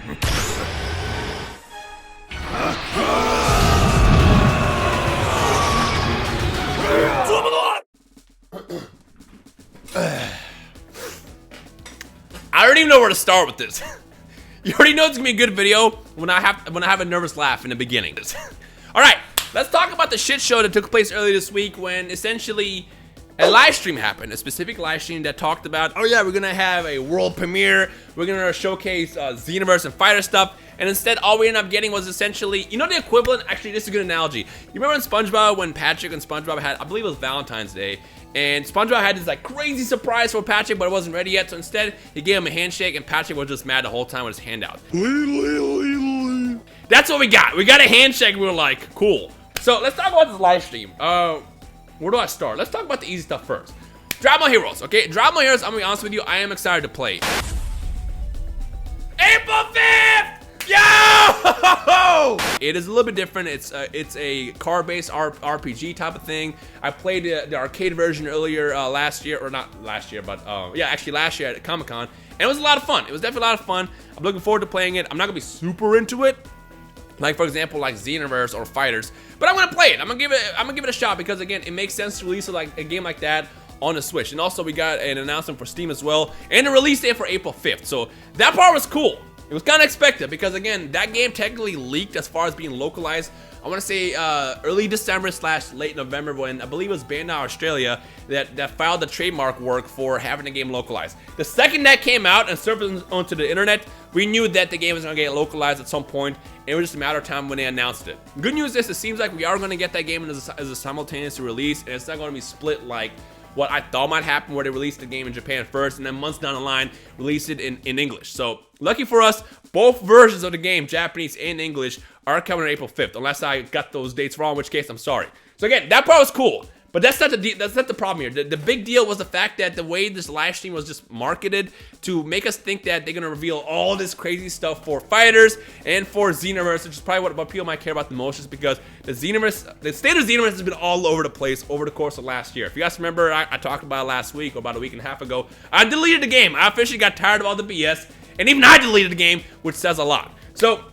I don't even know where to start with this. You already know it's gonna be a good video when I have a nervous laugh in the beginning. All right, let's talk about the shit show that took place earlier this week when essentially a live stream happened, a specific live stream that talked about, oh yeah, we're gonna have a world premiere, we're gonna showcase Xenoverse and Fighter stuff, and instead all we ended up getting was essentially, you know, the equivalent. Actually, this is a good analogy. You remember in SpongeBob when Patrick and SpongeBob had, I believe it was Valentine's Day, and SpongeBob had this like crazy surprise for Patrick, but it wasn't ready yet. So instead, he gave him a handshake, and Patrick was just mad the whole time with his hand out. That's what we got. We got a handshake. We were like, cool. So let's talk about this live stream. Where do I start? Let's talk about the easy stuff first. Drama Heroes, okay? Drama Heroes, I'm gonna be honest with you, I am excited to play. April 5th! Yo! It is a little bit different. It's a card-based RPG type of thing. I played the arcade version earlier last year, or not last year, but yeah, actually last year at Comic-Con, and it was a lot of fun. It was definitely a lot of fun. I'm looking forward to playing it. I'm not gonna be super into it, like for example, like Xenoverse or FighterZ, but I'm gonna play it. I'm gonna give it a shot because again, it makes sense to release a game like that on the Switch. And also we got an announcement for Steam as well, and a release date for April 5th. So that part was cool. It was kind of expected because again, that game technically leaked as far as being localized. I want to say early December / late November, when I believe it was Bandai Australia that filed the trademark work for having the game localized. The second that came out and surfaced onto the internet, we knew that the game was going to get localized at some point, and it was just a matter of time when they announced it. Good news is it seems like we are going to get that game as a simultaneous release, and it's not going to be split like what I thought might happen, where they released the game in Japan first and then months down the line released it in English. So lucky for us, both versions of the game, Japanese and English, are coming on April 5th, unless I got those dates wrong, in which case I'm sorry. So again, that part was cool, but that's not the problem here. The big deal was the fact that the way this live stream was just marketed to make us think that they're gonna reveal all this crazy stuff for FighterZ and for Xenoverse, which is probably what people might care about the most, is because the state of Xenoverse has been all over the place over the course of last year. If you guys remember, I talked about it last week or about a week and a half ago. I deleted the game. I officially got tired of all the BS, and even I deleted the game, which says a lot. So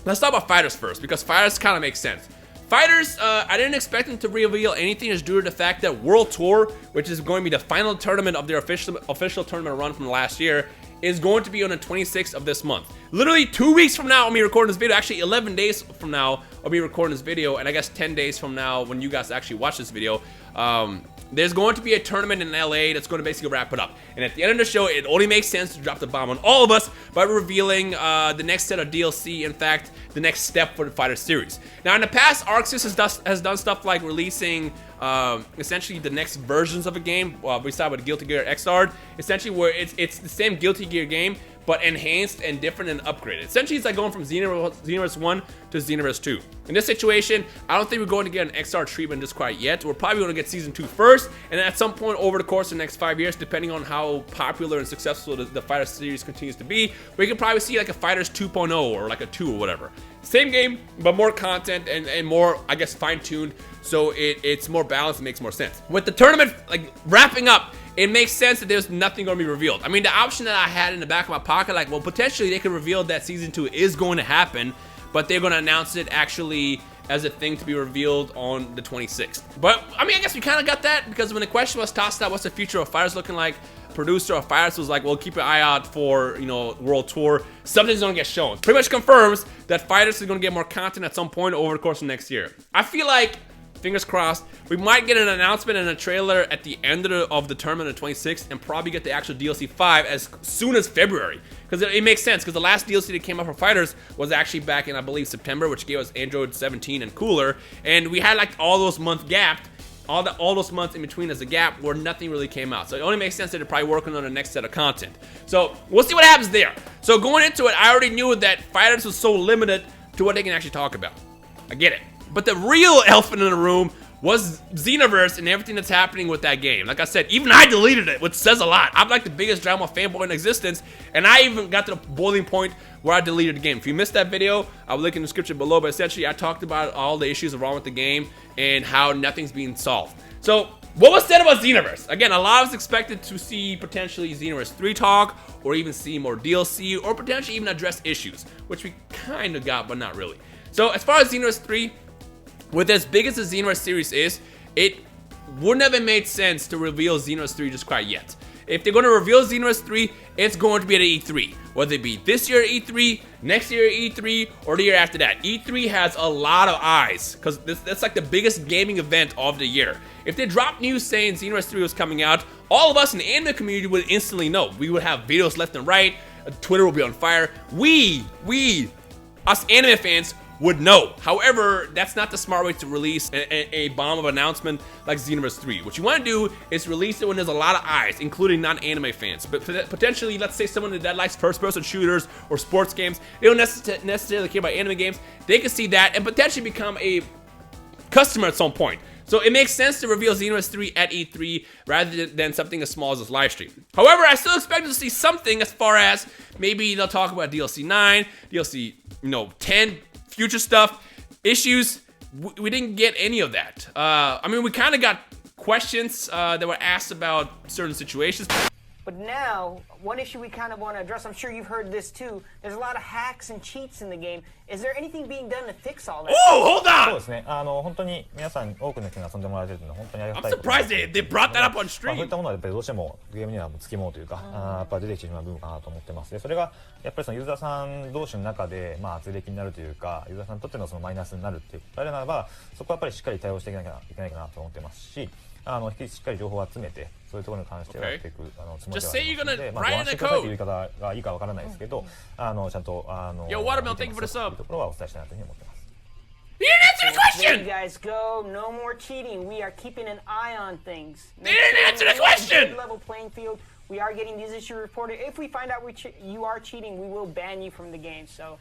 let's talk about FighterZ first, because FighterZ kind of makes sense. FighterZ, I didn't expect them to reveal anything just due to the fact that World Tour, which is going to be the final tournament of their official tournament run from last year, is going to be on the 26th of this month. Literally 2 weeks from now, I'll be recording this video. Actually, 11 days from now, I'll be recording this video, and I guess 10 days from now, when you guys actually watch this video, there's going to be a tournament in LA that's going to basically wrap it up. And at the end of the show, it only makes sense to drop the bomb on all of us by revealing the next set of DLC, in fact, the next step for the Fighter series. Now, in the past, ArcSys has done stuff like releasing essentially the next versions of a game. We started with Guilty Gear Xrd, essentially where it's the same Guilty Gear game, but enhanced and different and upgraded. Essentially, it's like going from Xenoverse 1 to Xenoverse 2. In this situation, I don't think we're going to get an XR treatment just quite yet. We're probably going to get Season 2 first, and then at some point over the course of the next 5 years, depending on how popular and successful the Fighter series continues to be, we can probably see like a FighterZ 2.0 or like a 2 or whatever. Same game, but more content and more, I guess, fine-tuned, so it's more balanced and makes more sense. With the tournament like wrapping up, it makes sense that there's nothing going to be revealed. I mean, the option that I had in the back of my pocket, like, well, potentially they could reveal that Season 2 is going to happen, but they're going to announce it actually as a thing to be revealed on the 26th. But, I mean, I guess we kind of got that, because when the question was tossed out, what's the future of FighterZ looking like, producer of FighterZ was like, well, keep an eye out for, you know, World Tour. Something's going to get shown. Pretty much confirms that FighterZ is going to get more content at some point over the course of next year. I feel like, fingers crossed, we might get an announcement and a trailer at the end of the tournament on the 26th, and probably get the actual DLC 5 as soon as February. Because it makes sense, because the last DLC that came out for FighterZ was actually back in, I believe, September, which gave us Android 17 and cooler. And we had like all those months gapped, all those months in between as a gap where nothing really came out. So it only makes sense that they're probably working on the next set of content. So we'll see what happens there. So going into it, I already knew that FighterZ was so limited to what they can actually talk about. I get it. But the real elephant in the room was Xenoverse and everything that's happening with that game. Like I said, even I deleted it, which says a lot. I'm like the biggest drama fanboy in existence, and I even got to the boiling point where I deleted the game. If you missed that video, I'll link in the description below, but essentially I talked about all the issues wrong with the game and how nothing's being solved. So What was said about Xenoverse? Again, a lot of us expected to see potentially Xenoverse 3 talk, or even see more DLC, or potentially even address issues, which we kind of got, but not really. So as far as Xenoverse 3, with as big as the Xenoverse series is, it wouldn't have made sense to reveal Xenoverse 3 just quite yet. If they're going to reveal Xenoverse 3, it's going to be at E3. Whether it be this year at E3, next year at E3, or the year after that. E3 has a lot of eyes, because that's like the biggest gaming event of the year. If they drop news saying Xenoverse 3 was coming out, all of us in the anime community would instantly know. We would have videos left and right, Twitter will be on fire. Us anime fans, would know. However, that's not the smart way to release a bomb of announcement like Xenoverse 3. What you want to do is release it when there's a lot of eyes, including non-anime fans. But potentially, let's say someone that likes first-person shooters or sports games, they don't necessarily care about anime games, they can see that and potentially become a customer at some point. So it makes sense to reveal Xenoverse 3 at E3 rather than something as small as this live stream. However, I still expect to see something as far as maybe they'll talk about DLC 9, DLC 10, future stuff, issues. We didn't get any of that. I mean, we kind of got questions that were asked about certain situations. But now, one issue we kind of want to address, I'm sure you've heard this too, there's a lot of hacks and cheats in the game. Is there anything being done to fix all that? Oh, hold on! そうですね。本当に皆さん多くの人に遊んでもらえてるのは本当にありがたい。I'm surprised they brought that up on そう stream. いったものはやっぱりどうしてもゲームにはつきものというか、やっぱ出てきてしまう部分かなと思ってます。で、それがやっぱりそのユーザーさん同士の中で圧力になるというか、ユーザーさんにとってのそのマイナスになるっていうことであれならば、そこはやっぱりしっかり対応していかなきゃいけないかなと思ってますし。しっかり情報を集めて、そういうところに関してはやっていくつもりではありますので、ご安心くださいという言い方がいいかわからないですけど、ちゃんとYo, Watermelon, thank you for the sub. というところはお伝えしたいなというふうに思ってます。You didn't answer the question! There you guys go. No more cheating. We are keeping an eye on things. They didn't answer the question! Level playing field. We are getting these issues reported. If we find out you are cheating, we will ban you from the game. So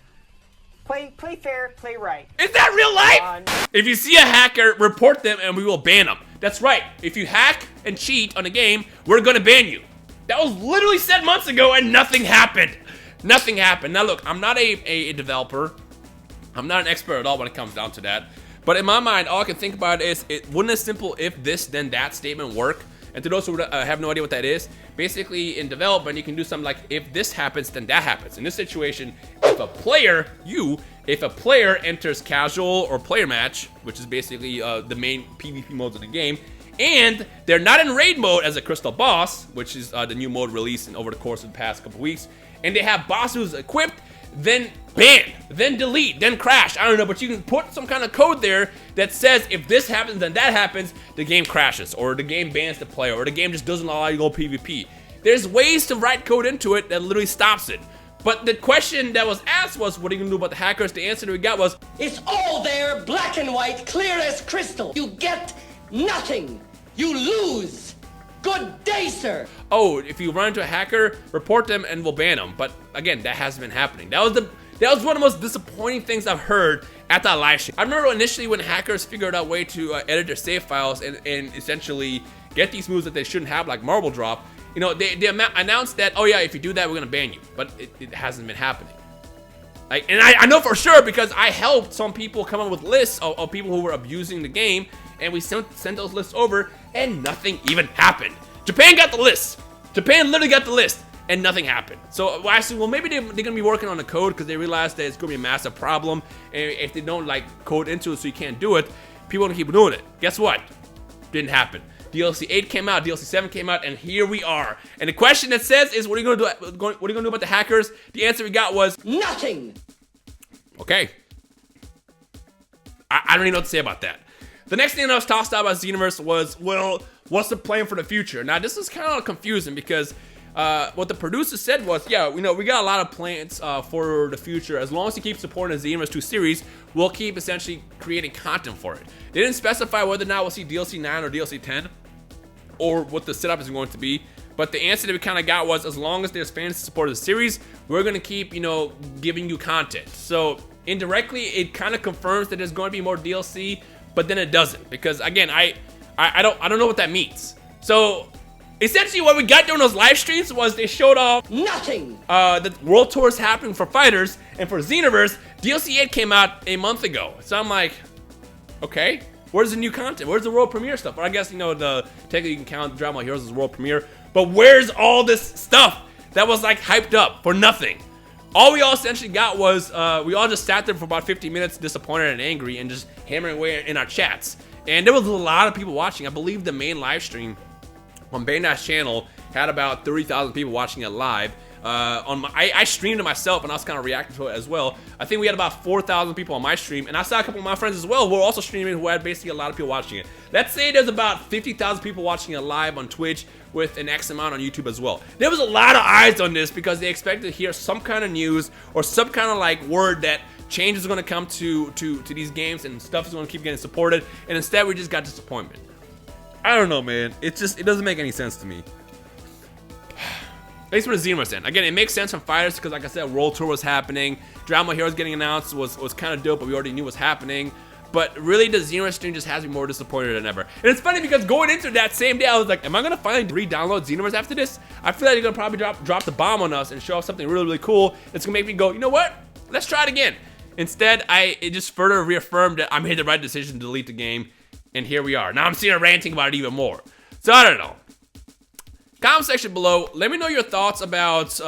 play fair, play right. Is that real life? If you see a hacker, report them and we will ban them. That's right. If you hack and cheat on a game, we're gonna ban you. That was literally said months ago and nothing happened. Nothing happened. Now look, I'm not a developer. I'm not an expert at all when it comes down to that. But in my mind, all I can think about is, wouldn't a simple if this then that statement work? And to those who have no idea what that is, basically in development, you can do something like, if this happens, then that happens. In this situation, if a player enters casual or player match, which is basically the main PvP modes of the game, and they're not in raid mode as a crystal boss, which is the new mode released over the course of the past couple weeks, and they have boss who's equipped, then ban, then delete, then crash. I don't know, but you can put some kind of code there that says if this happens, then that happens, the game crashes, or the game bans the player, or the game just doesn't allow you to go PvP. There's ways to write code into it that literally stops it. But the question that was asked was, what are you gonna do about the hackers? The answer that we got was, it's all there, black and white, clear as crystal. You get nothing. You lose. Good day, sir. Oh, if you run into a hacker, report them and we'll ban them. But again, that hasn't been happening. That was one of the most disappointing things I've heard at that live stream. I remember initially when hackers figured out a way to edit their save files and essentially get these moves that they shouldn't have, like marble drop. You know, they announced that, oh yeah, if you do that, we're gonna ban you. But it hasn't been happening. Like, and I know for sure because I helped some people come up with lists of people who were abusing the game, and we sent those lists over, and nothing even happened. Japan got the list. Japan literally got the list, and nothing happened. So I assume, well, maybe they're gonna be working on the code because they realized that it's gonna be a massive problem, and if they don't like code into it so you can't do it, people are gonna keep doing it. Guess what? Didn't happen. DLC 8 came out, DLC 7 came out, and here we are. And the question that says is, what are you gonna do? What are you gonna do about the hackers? The answer we got was nothing. Okay. I don't even know what to say about that. The next thing that was tossed out about Xenoverse was, well, what's the plan for the future? Now, this is kind of confusing because what the producer said was, yeah, we got a lot of plans for the future. As long as you keep supporting the Xenoverse 2 series, we'll keep essentially creating content for it. They didn't specify whether or not we'll see DLC 9 or DLC 10 or what the setup is going to be. But the answer that we kind of got was, as long as there's fans support of the series, we're going to keep, giving you content. So indirectly, it kind of confirms that there's going to be more DLC, but then it doesn't, because again, I don't know what that means. So essentially what we got during those live streams was they showed off nothing. The world tour is happening for FighterZ, and for Xenoverse, DLC 8 came out a month ago. So I'm like, okay, Where's the new content? Where's the world premiere stuff? Or I guess, you know, technically you can count Dragon Ball Heroes as world premiere. But where's all this stuff that was like hyped up for nothing? All we all essentially got was, we all just sat there for about 50 minutes disappointed and angry and just hammering away in our chats. And there was a lot of people watching. I believe the main live stream on Bandai's channel had about 30,000 people watching it live. I streamed it myself and I was kind of reacting to it as well. I think we had about 4,000 people on my stream, and I saw a couple of my friends as well who were also streaming who had basically a lot of people watching it. Let's say there's about 50,000 people watching it live on Twitch with an X amount on YouTube as well. There was a lot of eyes on this because they expected to hear some kind of news or some kind of like word that change is going to come to these games and stuff is going to keep getting supported, and instead we just got disappointment. I don't know, man. It doesn't make any sense to me. Thanks for the Xenoverse end. Again, it makes sense from FighterZ because, like I said, World Tour was happening. Dragon Ball Heroes getting announced was kind of dope, but we already knew was happening. But really, the Xenoverse stream just has me more disappointed than ever. And it's funny because going into that same day, I was like, am I going to finally re-download Xenoverse after this? I feel like they're going to probably drop the bomb on us and show us something really, really cool. It's going to make me go, you know what? Let's try it again. Instead, it just further reaffirmed that I made the right decision to delete the game. And here we are. Now I'm sitting here ranting about it even more. So I don't know. Comment section below, let me know your thoughts about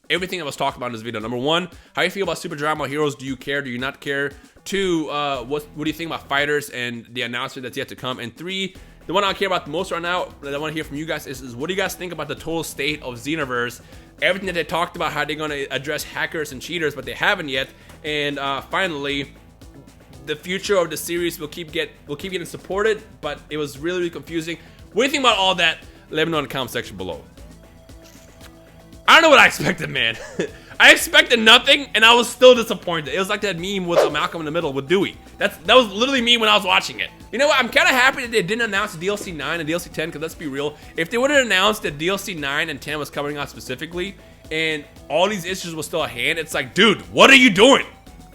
everything I was talking about in this video. Number one, how you feel about Super Dragon Ball Heroes? Do you care? Do you not care? Two, what do you think about FighterZ and the announcement that's yet to come? And three, the one I care about the most right now that I want to hear from you guys is what do you guys think about the total state of Xenoverse? Everything that they talked about, how they're going to address hackers and cheaters, but they haven't yet. And finally, the future of the series will keep getting supported, but it was really, really confusing. What do you think about all that? Let me know in the comment section below. I don't know what I expected, man. I expected nothing, and I was still disappointed. It was like that meme with Malcolm in the Middle with Dewey. That was literally me when I was watching it. You know what? I'm kind of happy that they didn't announce DLC 9 and DLC 10, because let's be real. If they would have announced that DLC 9 and 10 was coming out specifically, and all these issues were still at hand, it's like, dude, what are you doing?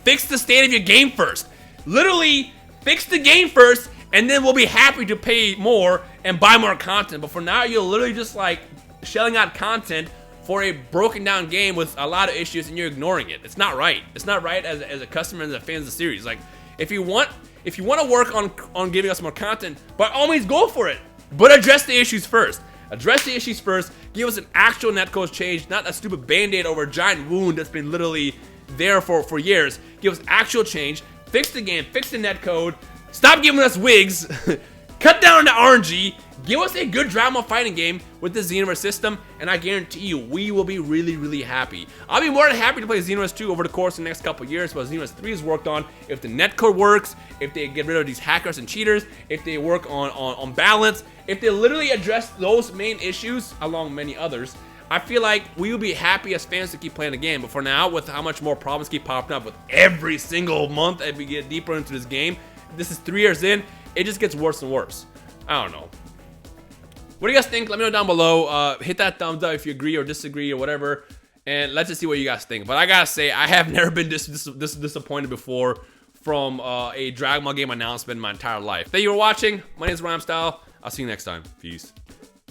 Fix the state of your game first. Literally, fix the game first, and then we'll be happy to pay more and buy more content. But for now, you're literally just like shelling out content for a broken down game with a lot of issues, and you're ignoring it. It's not right. It's not right as a customer and as a fan of the series. Like, if you want to work on giving us more content, by all means go for it. But address the issues first. Address the issues first. Give us an actual netcode change, not a stupid band-aid over a giant wound that's been literally there for years. Give us actual change. Fix the game. Fix the netcode. Stop giving us wigs. Cut down on the RNG. Give us a good drama fighting game with the Xenoverse system, and I guarantee you, we will be really, really happy. I'll be more than happy to play Xenoverse 2 over the course of the next couple of years, but Xenoverse 3 is worked on. If the netcode works, if they get rid of these hackers and cheaters, if they work on balance, if they literally address those main issues, along many others, I feel like we will be happy as fans to keep playing the game. But for now, with how much more problems keep popping up with every single month as we get deeper into this game, this is 3 years in, it just gets worse and worse. I don't know. What do you guys think? Let me know down below. Hit that thumbs up if you agree or disagree or whatever. And let's just see what you guys think. But I gotta say, I have never been this disappointed before from a Dragon Ball game announcement in my entire life. Thank you for watching. My name is Rhymestyle. I'll see you next time. Peace.